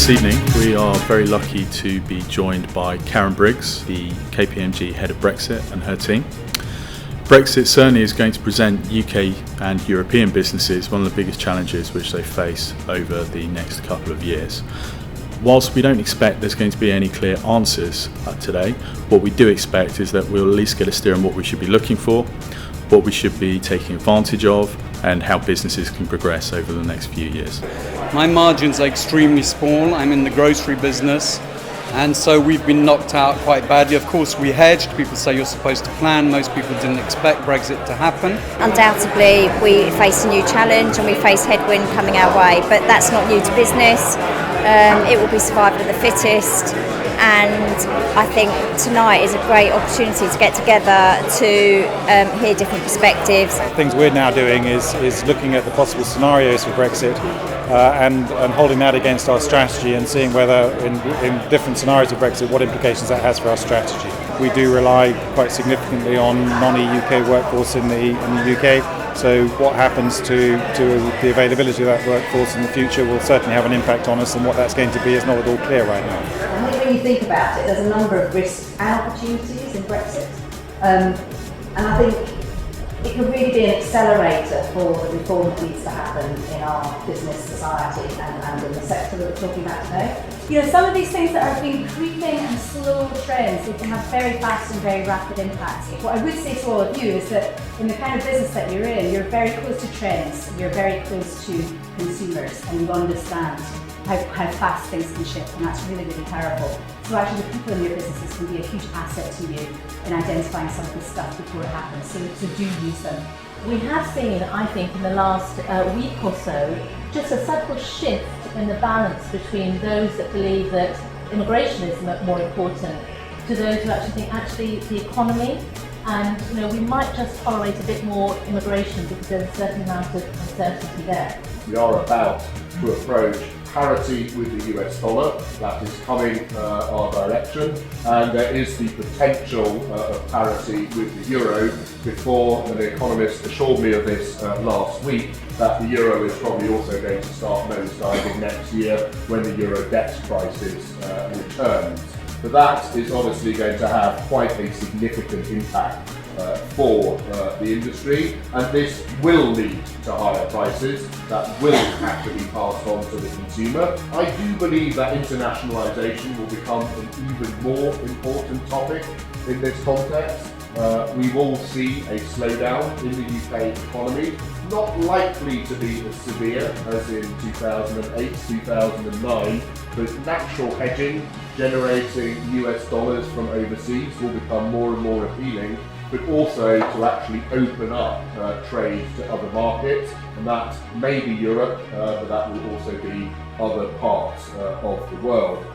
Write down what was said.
This evening we are very lucky to be joined by Karen Briggs, the KPMG head of Brexit, and her team. Brexit certainly is going to present UK and European businesses one of the biggest challenges which they face over the next couple of years. Whilst we don't expect there's going to be any clear answers today, what we do expect is that we'll at least get a steer on what we should be looking for, what we should be taking advantage of, and how businesses can progress over the next few years. My margins are extremely small. I'm in the grocery business, and so we've been knocked out quite badly. Of course, we hedged. People say you're supposed to plan. Most people didn't expect Brexit to happen. Undoubtedly, we face a new challenge and we face headwind coming our way, but that's not new to business. It will be survival of the fittest, and I think tonight is a great opportunity to get together to hear different perspectives. Things we're now doing is looking at the possible scenarios for Brexit and holding that against our strategy and seeing whether in different scenarios of Brexit what implications that has for our strategy. We do rely quite significantly on non-UK workforce in the UK. So what happens to the availability of that workforce in the future will certainly have an impact on us, and what that's going to be is not at all clear right now. I think when you think about it, there's a number of risks and opportunities in Brexit. And I think it could really be an accelerator for the reform that needs to happen in our business, society and in the sector that we're talking about today. You know, some of these things that have been creeping and slow trends, they can have very fast and very rapid impacts. What I would say to all of you is that in the kind of business that you're in, you're very close to trends, you're very close to consumers, and you understand how fast things can shift, and that's really, really powerful. So actually the people in your businesses can be a huge asset to you in identifying some of this stuff before it happens, so do use them. We have seen, I think, in the last week or so, just a subtle shift in the balance between those that believe that immigration is more important to those who actually think the economy, and we might just tolerate a bit more immigration because there's a certain amount of uncertainty there. We are about to approach parity with the US dollar. That is coming our direction, and there is the potential of parity with the euro. Before, an economist assured me of this last week, that the euro is probably also going to start nosediving next year when the euro debt crisis returns. But that is obviously going to have quite a significant impact for the industry, and this will lead to higher prices that will have to be passed on to the consumer. I do believe that internationalisation will become an even more important topic in this context. We will see a slowdown in the UK economy, not likely to be as severe as in 2008, 2009, but natural hedging, generating US dollars from overseas, will become more and more appealing, but also to actually open up trade to other markets, and that may be Europe, but that will also be other parts of the world.